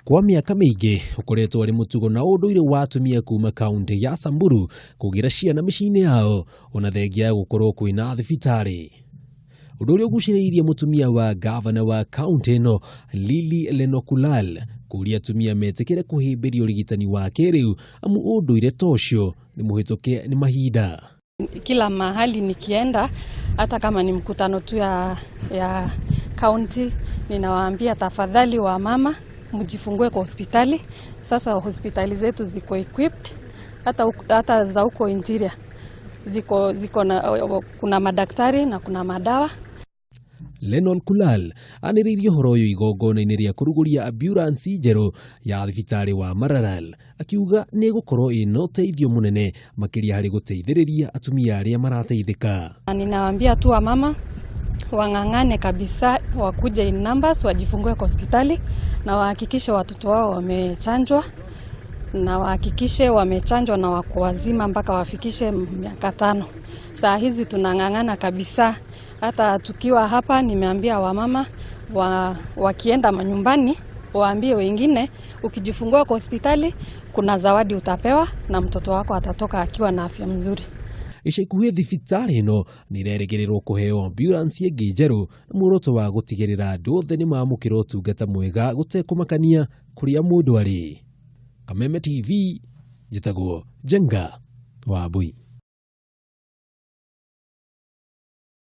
Kwa miaka mĩingĩ ũkoretwo ari mũtugo na ũndũire wa atumia kuma kaunti ya Samburu kũgira ciana mĩciĩ-inĩ yao ona thengia ya gũkorwo kwĩna thibitarĩ. Ũndũ ũrĩa ũgucĩrĩirie mũtumia wa gavana wa kaunti ĩno Lily Lenokulal kũria atumia metĩkĩre kũhĩmbĩria ũrigitani wa kĩrĩu amu ũndũire ta ũcio nĩ mũhĩtũke nĩ mahinda. Kila mahali nikienda, hata kama ni mkutano tu ya kaunti, ninawaambia tafadhali wa mama mjifungue kwa hospitali. Sasa hospitali zetu ziko equipped, hata za huko interior ziko na kuna madaktari na kuna madawa. Lenokulal anĩrĩirie ũhoro ũyũ igongona-inĩ rĩa kũrugũria ambulance njerũ ya thibitarĩ wa Maralal, akiuga nĩ gũkorwo ĩna ũteithio mũnene makĩria harĩ gũteithĩrĩria atumia arĩa marateithĩka. Ninawaambia tu wa mama wang'ang'ane kabisa, wakuje in numbers, wajifungue kwa hospitali na wahakikishe watoto wao wamechanjwa na wahakikishe wamechanjwa na wako wazima mpaka wafikishe miaka 5. Saa hizi tunang'ang'ana kabisa. Hata tukiwa hapa nimeambia wamama wakienda manyumbani waambie wengine ukijifungua kwa hospitali kuna zawadi utapewa na mtoto wako atatoka akiwa na afya nzuri. Ica ikuhĩ thibitarĩ ĩno nĩ irerĩgĩrĩrwo kũheo ambulance ĩngĩ njerũ muoroto wa gũtigĩrĩra andũ othe nĩ maamũkĩra ũtungata mwega gũtekũmakania kũrĩa mũndũ arĩ. Kameme TV, njĩtagwo Jenga Wambui.